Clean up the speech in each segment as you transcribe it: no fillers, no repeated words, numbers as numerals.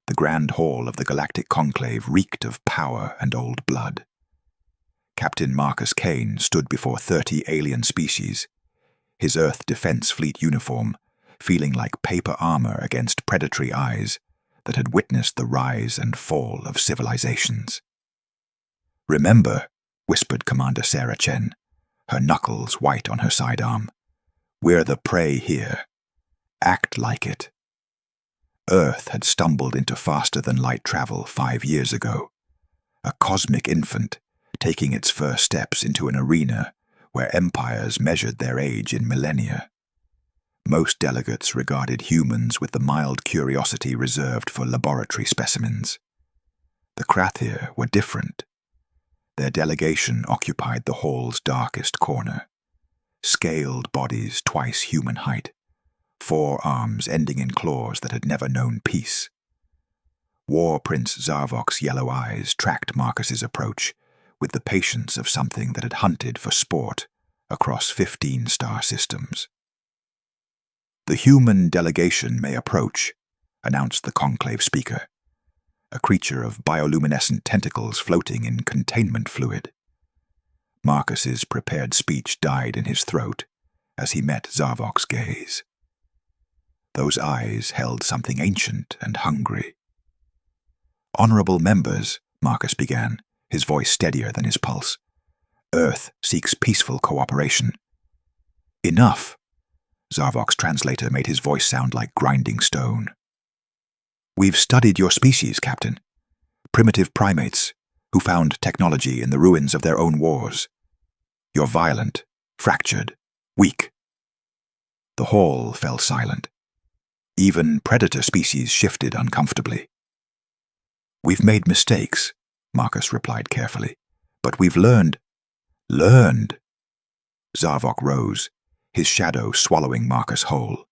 The grand hall of the Galactic Conclave reeked of power and old blood. Captain Marcus Kane stood before 30 alien species, his Earth Defense Fleet uniform feeling like paper armor against predatory eyes that had witnessed the rise and fall of civilizations. "Remember," whispered Commander Sarah Chen, her knuckles white on her sidearm, "we're the prey here. Act like it." Earth had stumbled into faster-than-light travel 5 years ago, a cosmic infant taking its first steps into an arena where empires measured their age in millennia. Most delegates regarded humans with the mild curiosity reserved for laboratory specimens. The Krathir were different. Their delegation occupied the hall's darkest corner. Scaled bodies twice human height, 4 arms ending in claws that had never known peace. War Prince Zarvok's yellow eyes tracked Marcus's approach with the patience of something that had hunted for sport across 15 star systems. "The human delegation may approach," announced the conclave speaker, a creature of bioluminescent tentacles floating in containment fluid. Marcus's prepared speech died in his throat as he met Zarvok's gaze. Those eyes held something ancient and hungry. "Honorable members," Marcus began, his voice steadier than his pulse, "Earth seeks peaceful cooperation." "Enough!" Zarvok's translator made his voice sound like grinding stone. "We've studied your species, Captain. Primitive primates who found technology in the ruins of their own wars. You're violent, fractured, weak." The hall fell silent. Even predator species shifted uncomfortably. "We've made mistakes," Marcus replied carefully, "but we've learned." "Learned?" Zarvok rose, his shadow swallowing Marcus whole.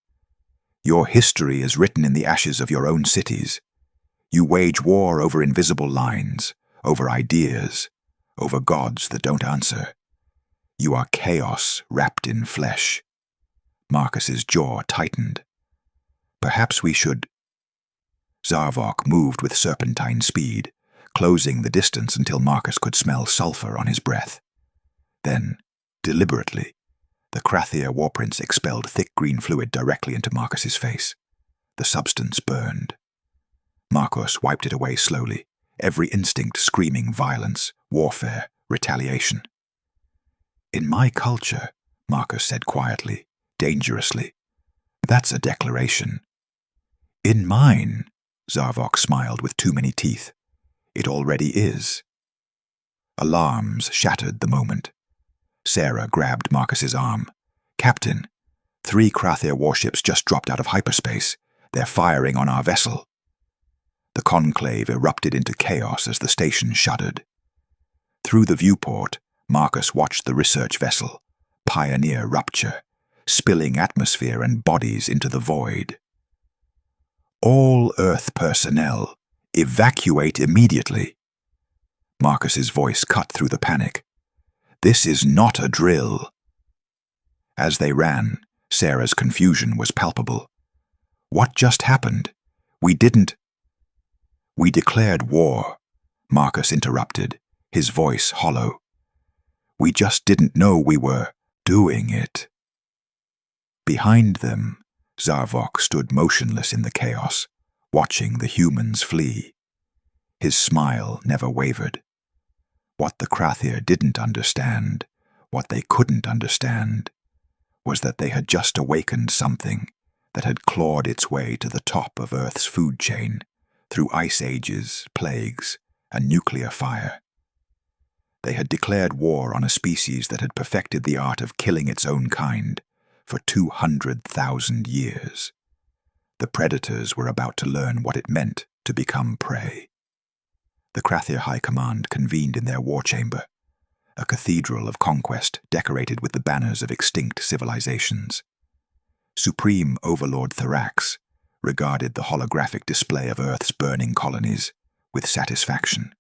"Your history is written in the ashes of your own cities. You wage war over invisible lines, over ideas, over gods that don't answer. You are chaos wrapped in flesh." Marcus's jaw tightened. "Perhaps we should—" Zarvok moved with serpentine speed, closing the distance until Marcus could smell sulfur on his breath. Then, deliberately, the Krathir War Prince expelled thick green fluid directly into Marcus's face. The substance burned. Marcus wiped it away slowly, every instinct screaming violence, warfare, retaliation. "In my culture," Marcus said quietly, dangerously, "that's a declaration." "In mine," Zarvok smiled with too many teeth, "it already is." Alarms shattered the moment. Sarah grabbed Marcus's arm. "Captain, 3 Krathir warships just dropped out of hyperspace. They're firing on our vessel." The conclave erupted into chaos as the station shuddered. Through the viewport, Marcus watched the research vessel, Pioneer, rupture, spilling atmosphere and bodies into the void. "All Earth personnel, evacuate immediately." Marcus's voice cut through the panic. "This is not a drill." As they ran, Sarah's confusion was palpable. "What just happened? We declared war," Marcus interrupted, his voice hollow. "We just didn't know we were doing it." Behind them, Zarvok stood motionless in the chaos, watching the humans flee. His smile never wavered. What the Krathir didn't understand, what they couldn't understand, was that they had just awakened something that had clawed its way to the top of Earth's food chain through ice ages, plagues, and nuclear fire. They had declared war on a species that had perfected the art of killing its own kind for 200,000 years. The predators were about to learn what it meant to become prey. The Krathir High Command convened in their war chamber, a cathedral of conquest decorated with the banners of extinct civilizations. Supreme Overlord Thrax regarded the holographic display of Earth's burning colonies with satisfaction.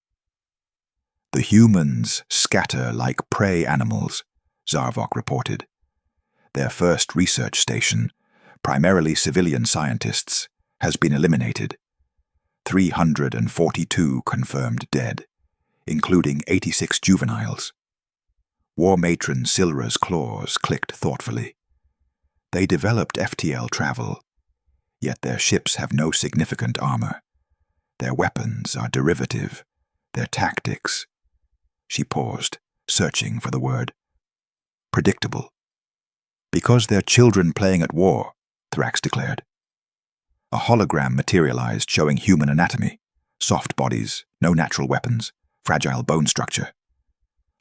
"The humans scatter like prey animals," Zarvok reported. "Their first research station, primarily civilian scientists, has been eliminated. 342 confirmed dead, including 86 juveniles. War matron Silra's claws clicked thoughtfully. They developed FTL travel, yet their ships have no significant armor. Their weapons are derivative, their tactics. She paused, searching for the word. Predictable. Because they're children playing at war, Thrax declared. A hologram materialized showing human anatomy, soft bodies, no natural weapons, fragile bone structure.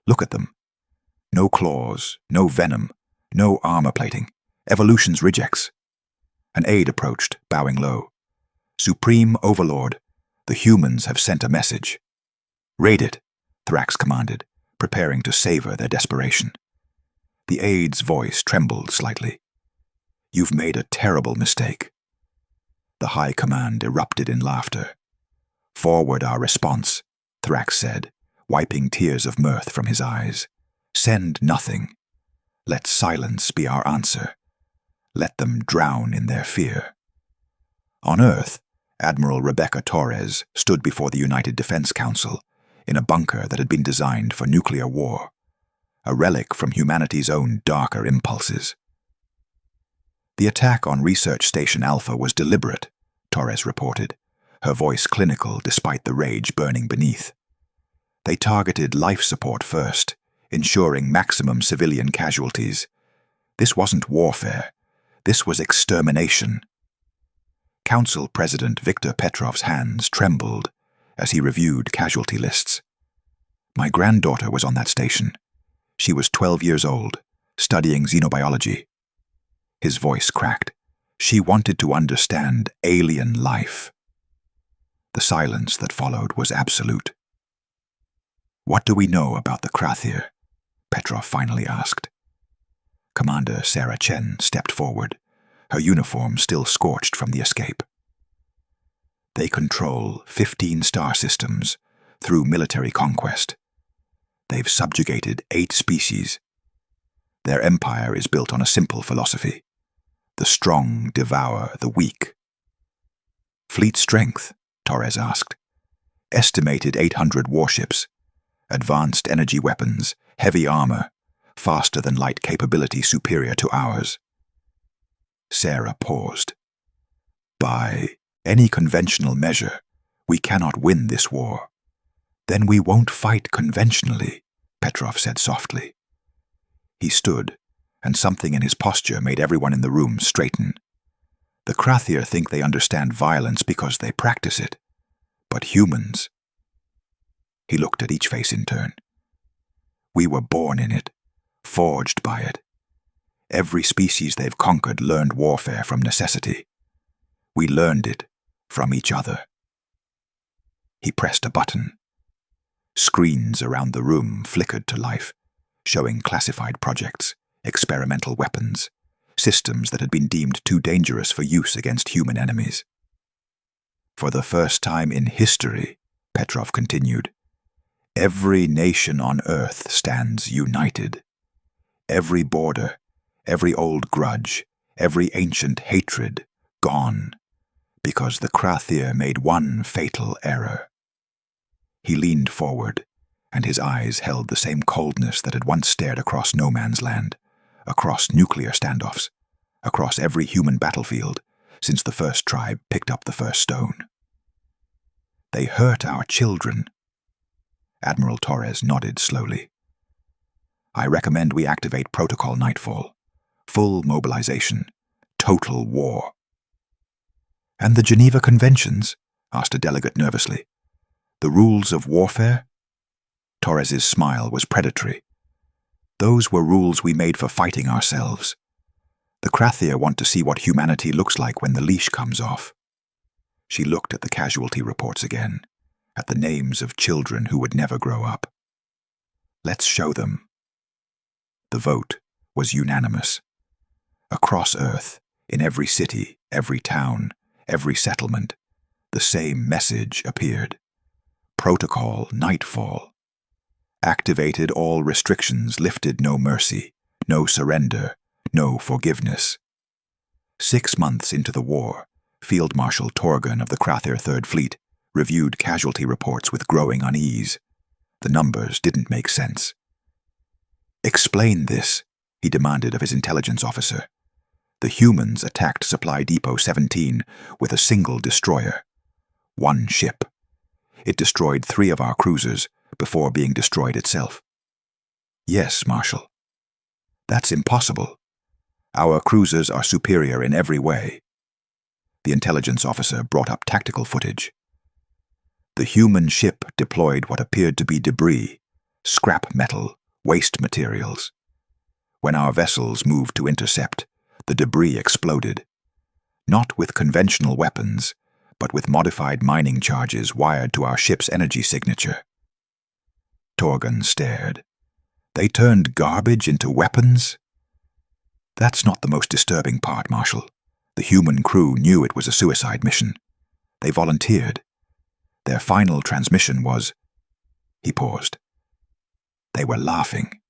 Look at them. No claws, no venom, no armor plating, evolution's rejects. An aide approached, bowing low. Supreme Overlord, the humans have sent a message. Raid it, Thrax commanded, preparing to savor their desperation. The aide's voice trembled slightly. You've made a terrible mistake. The High Command erupted in laughter. Forward our response, Thrax said, wiping tears of mirth from his eyes. Send nothing. Let silence be our answer. Let them drown in their fear. On Earth, Admiral Rebecca Torres stood before the United Defense Council in a bunker that had been designed for nuclear war, a relic from humanity's own darker impulses. The attack on Research Station Alpha was deliberate, Torres reported, her voice clinical despite the rage burning beneath. They targeted life support first, ensuring maximum civilian casualties. This wasn't warfare. This was extermination. Council President Viktor Petrov's hands trembled as he reviewed casualty lists. My granddaughter was on that station. She was 12 years old, studying xenobiology. His voice cracked. She wanted to understand alien life. The silence that followed was absolute. What do we know about the Krathir? Petrov finally asked. Commander Sarah Chen stepped forward, her uniform still scorched from the escape. They control 15 star systems through military conquest. They've subjugated 8 species. Their empire is built on a simple philosophy. The strong devour the weak. Fleet strength, Torres asked. Estimated 800 warships. Advanced energy weapons, heavy armor, faster-than-light capability superior to ours. Sarah paused. By any conventional measure, we cannot win this war. Then we won't fight conventionally, Petrov said softly. He stood, and something in his posture made everyone in the room straighten. The Krathir think they understand violence because they practice it. But humans... He looked at each face in turn. We were born in it, forged by it. Every species they've conquered learned warfare from necessity. We learned it from each other. He pressed a button. Screens around the room flickered to life, showing classified projects, experimental weapons, systems that had been deemed too dangerous for use against human enemies. For the first time in history, Petrov continued, every nation on Earth stands united. Every border, every old grudge, every ancient hatred, gone, because the Krathir made one fatal error. He leaned forward, and his eyes held the same coldness that had once stared across no man's land, across nuclear standoffs, across every human battlefield since the first tribe picked up the first stone. They hurt our children. Admiral Torres nodded slowly. I recommend we activate Protocol Nightfall. Full mobilization. Total war. And the Geneva Conventions? Asked a delegate nervously. The rules of warfare? Torres's smile was predatory. Those were rules we made for fighting ourselves. The Krathir want to see what humanity looks like when the leash comes off. She looked at the casualty reports again, at the names of children who would never grow up. Let's show them. The vote was unanimous. Across Earth, in every city, every town, every settlement, the same message appeared. Protocol Nightfall. Activated all restrictions, lifted no mercy, no surrender, no forgiveness. 6 months into the war, Field Marshal Torgan of the Krathir Third Fleet reviewed casualty reports with growing unease. The numbers didn't make sense. "Explain this," he demanded of his intelligence officer. "The humans attacked Supply Depot 17 with a single destroyer. One ship. It destroyed 3 of our cruisers before being destroyed itself." "Yes, Marshal." "That's impossible. Our cruisers are superior in every way." The intelligence officer brought up tactical footage. "The human ship deployed what appeared to be debris, scrap metal, waste materials. When our vessels moved to intercept, the debris exploded. Not with conventional weapons, but with modified mining charges wired to our ship's energy signature." Torgan stared. "They turned garbage into weapons?" "That's not the most disturbing part, Marshal. The human crew knew it was a suicide mission. They volunteered. Their final transmission was—" He paused. "They were laughing."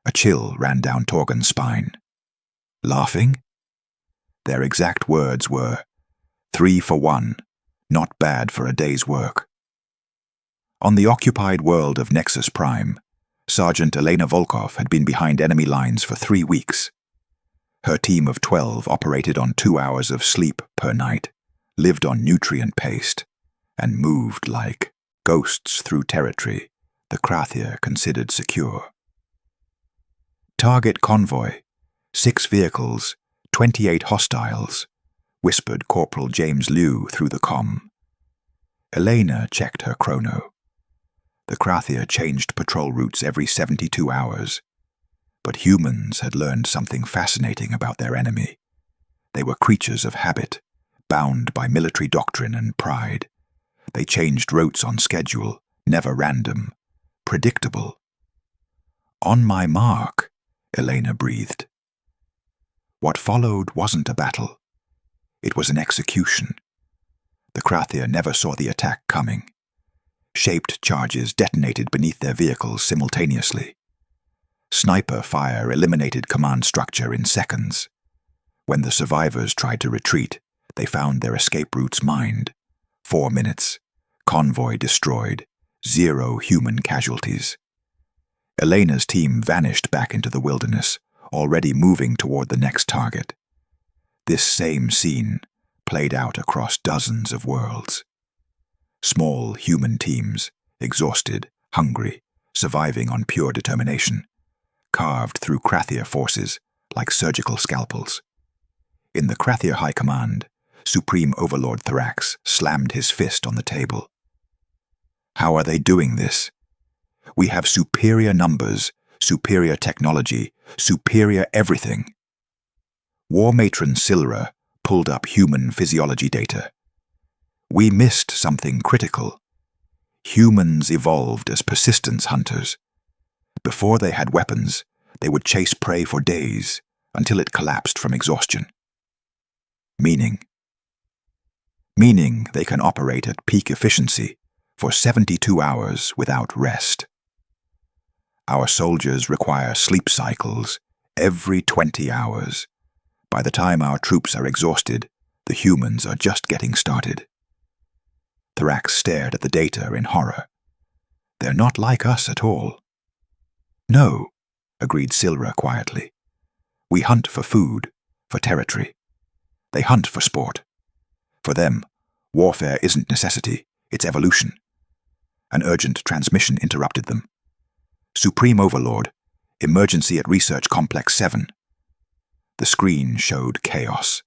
A chill ran down Torgan's spine. "Laughing?" Their exact words were, "3 for 1, not bad for a day's work." On the occupied world of Nexus Prime, Sergeant Elena Volkov had been behind enemy lines for 3 weeks. Her team of 12 operated on 2 hours of sleep per night, lived on nutrient paste, and moved like ghosts through territory the Krathia considered secure. "Target convoy, 6 vehicles, 28 hostiles," whispered Corporal James Liu through the comm. Elena checked her chrono. The Krathia changed patrol routes every 72 hours. But humans had learned something fascinating about their enemy. They were creatures of habit, bound by military doctrine and pride. They changed routes on schedule, never random, predictable. "On my mark," Elena breathed. What followed wasn't a battle. It was an execution. The Krathia never saw the attack coming. Shaped charges detonated beneath their vehicles simultaneously. Sniper fire eliminated command structure in seconds. When the survivors tried to retreat, they found their escape routes mined. 4 minutes. Convoy destroyed. 0 human casualties. Elena's team vanished back into the wilderness, already moving toward the next target. This same scene played out across dozens of worlds. Small human teams, exhausted, hungry, surviving on pure determination, carved through Krathia forces like surgical scalpels. In the Krathia High Command, Supreme Overlord Thrax slammed his fist on the table. "How are they doing this? We have superior numbers, superior technology, superior everything." War Matron Silra pulled up human physiology data. "We missed something critical. Humans evolved as persistence hunters. Before they had weapons, they would chase prey for days until it collapsed from exhaustion." Meaning they can operate at peak efficiency for 72 hours without rest. "Our soldiers require sleep cycles every 20 hours. By the time our troops are exhausted, the humans are just getting started." Thrax stared at the data in horror. "They're not like us at all." "No," agreed Silra quietly. "We hunt for food, for territory. They hunt for sport. For them, warfare isn't necessity, it's evolution." An urgent transmission interrupted them. "Supreme Overlord, emergency at Research Complex 7. The screen showed chaos.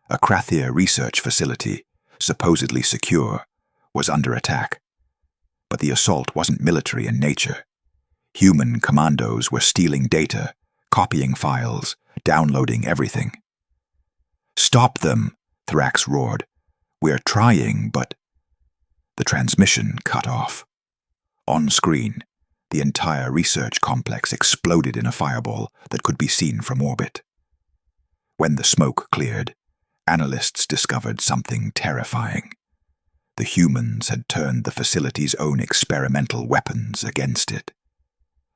A Krathia research facility, supposedly secure, was under attack. But the assault wasn't military in nature. Human commandos were stealing data, copying files, downloading everything. "Stop them!" Thrax roared. "We're trying, but—" The transmission cut off. On screen, the entire research complex exploded in a fireball that could be seen from orbit. When the smoke cleared, analysts discovered something terrifying. The humans had turned the facility's own experimental weapons against it.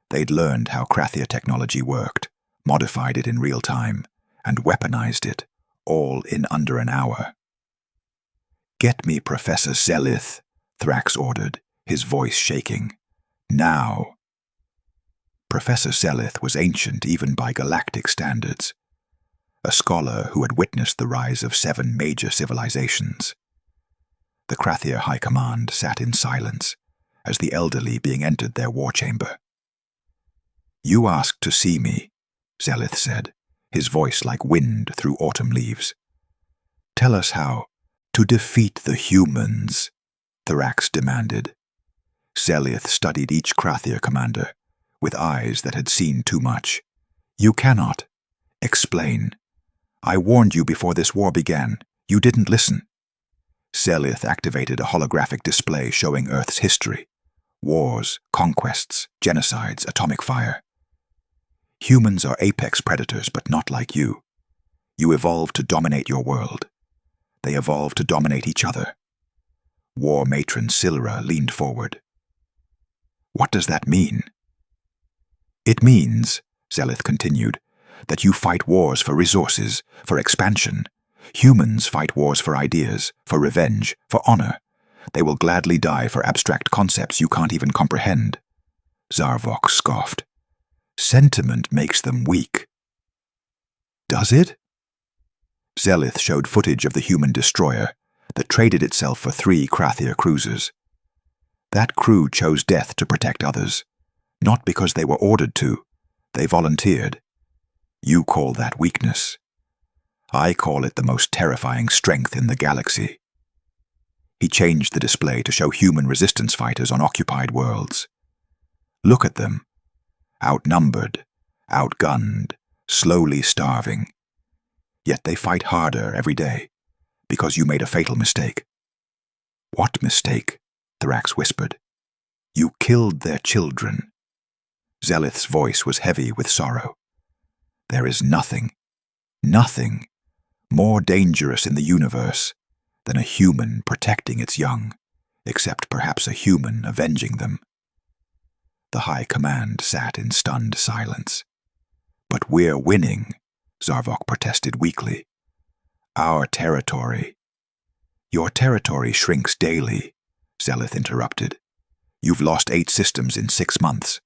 They'd learned how Krathia technology worked, modified it in real time, and weaponized it, all in under an hour. "Get me Professor Zelith," Thrax ordered, his voice shaking. "Now." Professor Zelith was ancient even by galactic standards, a scholar who had witnessed the rise of 7 major civilizations. The Krathier High Command sat in silence as the elderly being entered their war chamber. "You asked to see me," Zelith said, his voice like wind through autumn leaves. "Tell us how to defeat the humans," Thrax demanded. Zelith studied each Krathier commander with eyes that had seen too much. "You cannot. Explain. I warned you before this war began. You didn't listen." Zelith activated a holographic display showing Earth's history. Wars, conquests, genocides, atomic fire. "Humans are apex predators, but not like you. You evolved to dominate your world. They evolved to dominate each other." War matron Silra leaned forward. "What does that mean?" "It means," Zelith continued, "that you fight wars for resources, for expansion. Humans fight wars for ideas, for revenge, for honor. They will gladly die for abstract concepts you can't even comprehend." Zarvok scoffed. "Sentiment makes them weak." "Does it?" Zelith showed footage of the human destroyer that traded itself for 3 Krathier cruisers. That crew chose death to protect others, not because they were ordered to. They volunteered. You call that weakness. I call it the most terrifying strength in the galaxy. He changed the display to show human resistance fighters on occupied worlds. Look at them. Outnumbered, outgunned, slowly starving. Yet they fight harder every day, because you made a fatal mistake. "What mistake?" Thrax whispered. "You killed their children." Zelith's voice was heavy with sorrow. "There is nothing more dangerous in the universe than a human protecting its young, except perhaps a human avenging them." The High Command sat in stunned silence. "But we're winning," Zarvok protested weakly. "Our territory—" "Your territory shrinks daily," Zelith interrupted. "You've lost 8 systems in 6 months.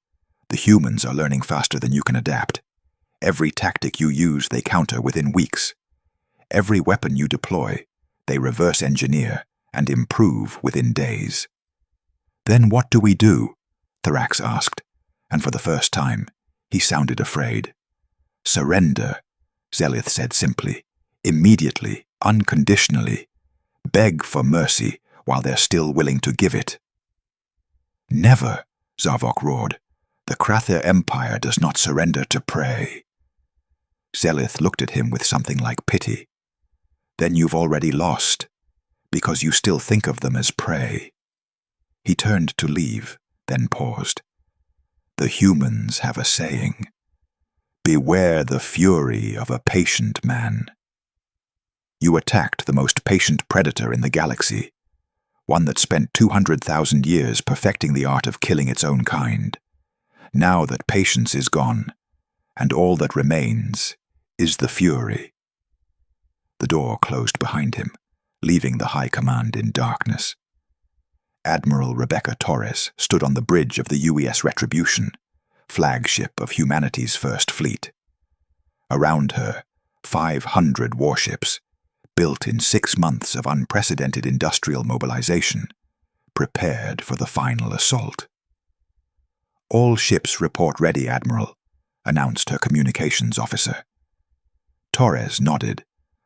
The humans are learning faster than you can adapt. Every tactic you use, they counter within weeks. Every weapon you deploy, they reverse engineer and improve within days." "Then what do we do?" Thrax asked, and for the first time, he sounded afraid. "Surrender," Zelith said simply. "Immediately, unconditionally. Beg for mercy while they're still willing to give it." "Never," Zarvok roared. "The Krathier Empire does not surrender to prey." Zelith looked at him with something like pity. "Then you've already lost, because you still think of them as prey." He turned to leave, then paused. "The humans have a saying. Beware the fury of a patient man. You attacked the most patient predator in the galaxy, one that spent 200,000 years perfecting the art of killing its own kind. Now that patience is gone, and all that remains is the fury." The door closed behind him, leaving the High Command in darkness. Admiral Rebecca Torres stood on the bridge of the UES Retribution, flagship of humanity's first fleet. Around her, 500 warships, built in 6 months of unprecedented industrial mobilization, prepared for the final assault. "All ships report ready, Admiral," announced her communications officer. Torres nodded,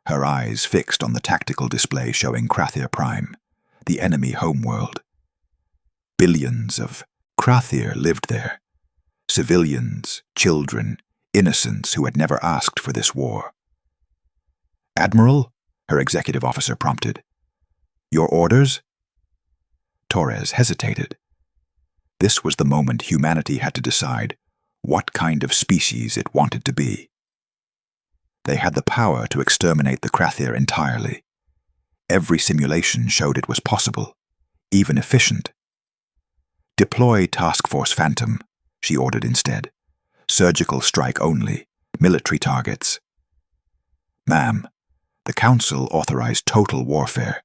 her eyes fixed on the tactical display showing Krathier Prime, the enemy homeworld. Billions of Krathier lived there. Civilians, children, innocents who had never asked for this war. "Admiral," her executive officer prompted. "Your orders?" Torres hesitated. This was the moment humanity had to decide what kind of species it wanted to be. They had the power to exterminate the Krathier entirely. Every simulation showed it was possible, even efficient. "Deploy Task Force Phantom," she ordered instead. "Surgical strike only, military targets." "Ma'am, the Council authorized total warfare."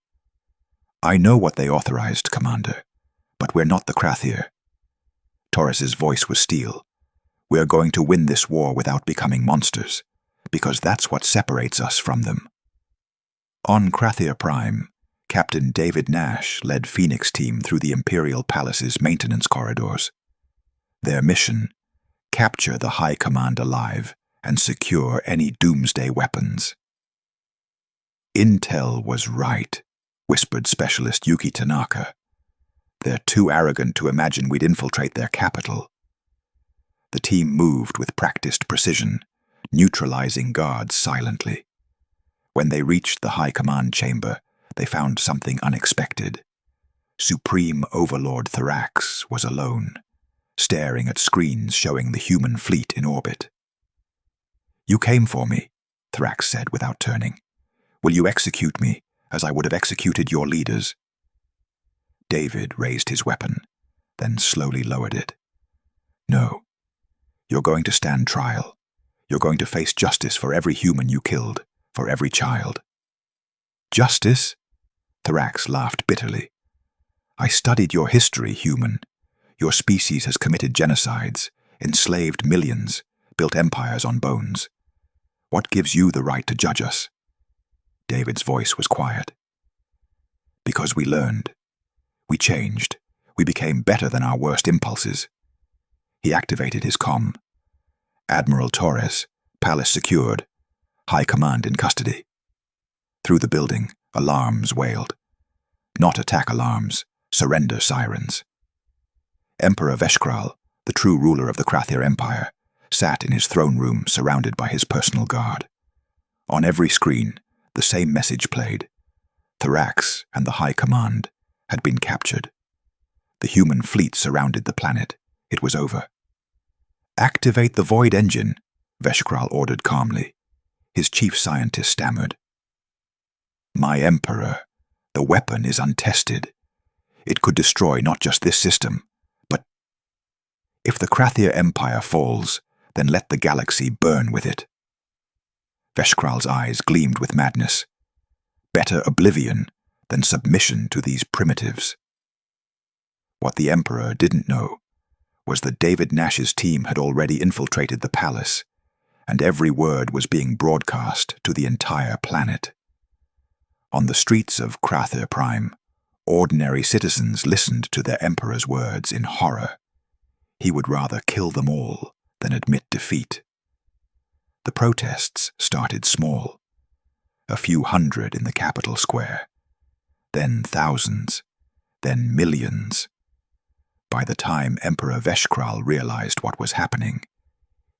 I know what they authorized, Commander, but we're not the Krathier. Torres's voice was steel. We're going to win this war without becoming monsters, because that's what separates us from them. On Krathier Prime, Captain David Nash led Phoenix Team through the Imperial Palace's maintenance corridors. Their mission: capture the High Command alive and secure any doomsday weapons. Intel was right, whispered Specialist Yuki Tanaka. They're too arrogant to imagine we'd infiltrate their capital. The team moved with practiced precision, neutralizing guards silently. When they reached the High Command chamber, they found something unexpected. Supreme Overlord Thrax was alone, staring at screens showing the human fleet in orbit. You came for me, Thrax said without turning. Will you execute me, as I would have executed your leaders? David raised his weapon, then slowly lowered it. No. You're going to stand trial. You're going to face justice for every human you killed, for every child. Justice? Thrax laughed bitterly. I studied your history, human. Your species has committed genocides, enslaved millions, built empires on bones. What gives you the right to judge us? David's voice was quiet. Because we learned. We changed. We became better than our worst impulses. He activated his comm. Admiral Torres, palace secured, High Command in custody. Through the building, alarms wailed. Not attack alarms, surrender sirens. Emperor Veshkral, the true ruler of the Krathier Empire, sat in his throne room surrounded by his personal guard. On every screen, the same message played. Thrax and the High Command had been captured. The human fleet surrounded the planet. It was over. Activate the Void Engine, Veshkral ordered calmly. His chief scientist stammered. My Emperor, the weapon is untested. It could destroy not just this system, but if the Krathier Empire falls, then let the galaxy burn with it. Veshkral's eyes gleamed with madness. Better oblivion than submission to these primitives. What the Emperor didn't know was that David Nash's team had already infiltrated the palace, and every word was being broadcast to the entire planet. On the streets of Krathier Prime, ordinary citizens listened to their Emperor's words in horror. He would rather kill them all than admit defeat. The protests started small. A few hundred in the capital square. Then thousands. Then millions. By the time Emperor Veshkral realized what was happening,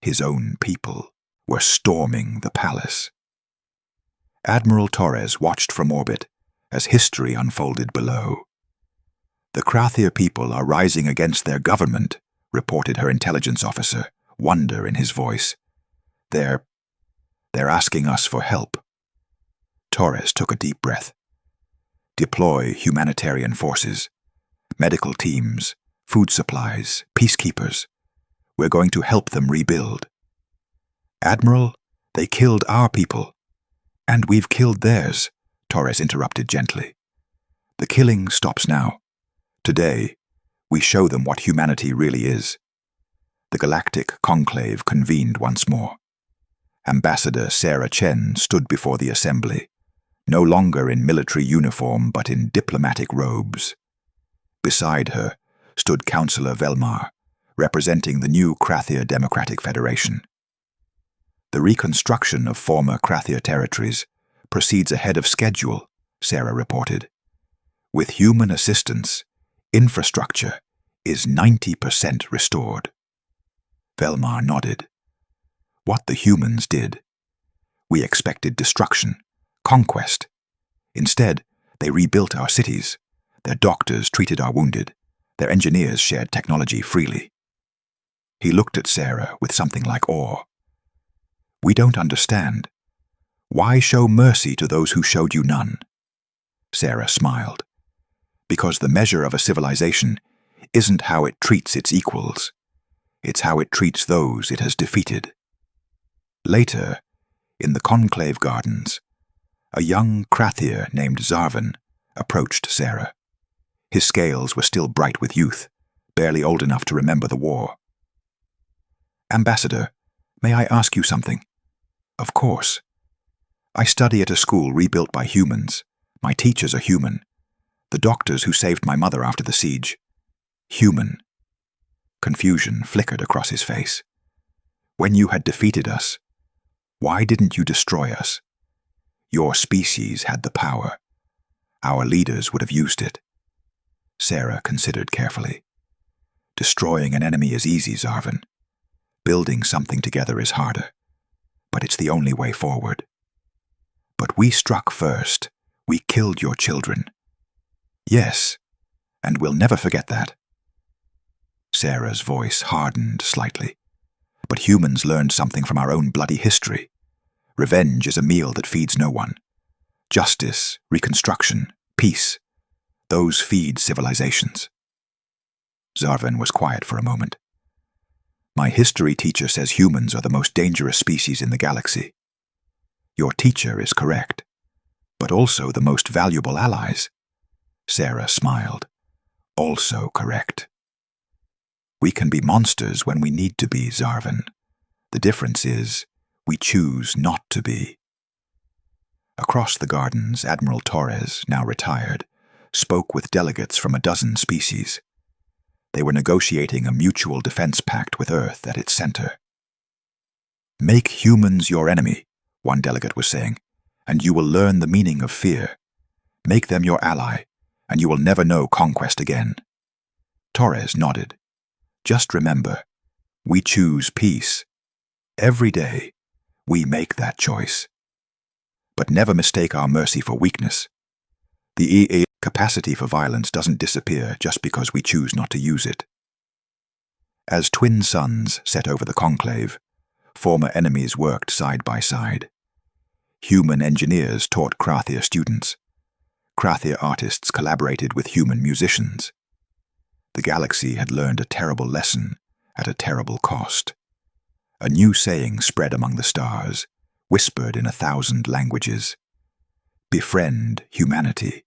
his own people were storming the palace. Admiral Torres watched from orbit as history unfolded below. The Krathier people are rising against their government, reported her intelligence officer, wonder in his voice. They're asking us for help. Torres took a deep breath. Deploy humanitarian forces, medical teams, food supplies, peacekeepers. We're going to help them rebuild. Admiral, they killed our people. And we've killed theirs, Torres interrupted gently. The killing stops now. Today, we show them what humanity really is. The Galactic Conclave convened once more. Ambassador Sarah Chen stood before the assembly, no longer in military uniform but in diplomatic robes. Beside her stood Councillor Velmar, representing the new Krathier Democratic Federation. The reconstruction of former Krathier territories proceeds ahead of schedule, Sarah reported. With human assistance, infrastructure is 90% restored. Velmar nodded. What the humans did. We expected destruction, conquest. Instead, they rebuilt our cities. Their doctors treated our wounded. Their engineers shared technology freely. He looked at Sarah with something like awe. We don't understand. Why show mercy to those who showed you none? Sarah smiled. Because the measure of a civilization isn't how it treats its equals. It's how it treats those it has defeated. Later, in the Conclave Gardens, a young Krathier named Zarvan approached Sarah. His scales were still bright with youth, barely old enough to remember the war. "Ambassador, may I ask you something?" "Of course." "I study at a school rebuilt by humans. My teachers are human. The doctors who saved my mother after the siege. Human." Confusion flickered across his face. "When you had defeated us, why didn't you destroy us? Your species had the power. Our leaders would have used it." Sarah considered carefully. "Destroying an enemy is easy, Zarvan. Building something together is harder. But it's the only way forward. But we struck first. We killed your children." "Yes, and we'll never forget that." Sarah's voice hardened slightly. "But humans learned something from our own bloody history. Revenge is a meal that feeds no one. Justice, reconstruction, peace, those feed civilizations." Zarvan was quiet for a moment. "My history teacher says humans are the most dangerous species in the galaxy. Your teacher is correct, but also the most valuable allies." Sarah smiled. "Also correct. We can be monsters when we need to be, Zarvan. The difference is, we choose not to be." Across the gardens, Admiral Torres, now retired, spoke with delegates from a dozen species. They were negotiating a mutual defense pact with Earth at its center. "Make humans your enemy," one delegate was saying, "and you will learn the meaning of fear. Make them your ally, and you will never know conquest again." Torres nodded. "Just remember, we choose peace. Every day, we make that choice. But never mistake our mercy for weakness. The EA capacity for violence doesn't disappear just because we choose not to use it." As twin suns set over the conclave, former enemies worked side by side. Human engineers taught Krathia students. Krathia artists collaborated with human musicians. The galaxy had learned a terrible lesson at a terrible cost. A new saying spread among the stars, whispered in 1,000 languages. "Befriend humanity,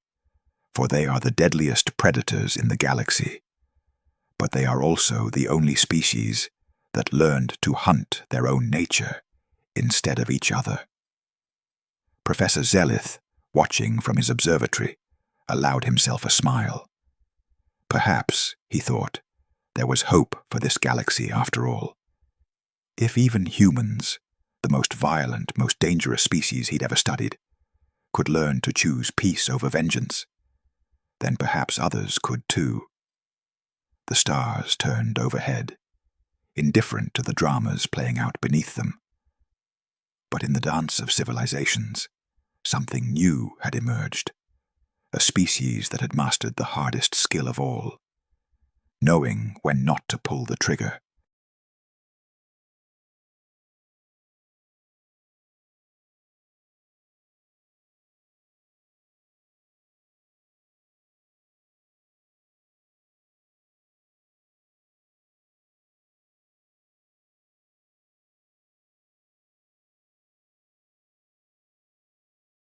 for they are the deadliest predators in the galaxy. But they are also the only species that learned to hunt their own nature instead of each other." Professor Zelith, watching from his observatory, allowed himself a smile. Perhaps, he thought, there was hope for this galaxy after all. If even humans, the most violent, most dangerous species he'd ever studied, could learn to choose peace over vengeance, then perhaps others could too. The stars turned overhead, indifferent to the dramas playing out beneath them. But in the dance of civilizations, something new had emerged. A species that had mastered the hardest skill of all, knowing when not to pull the trigger.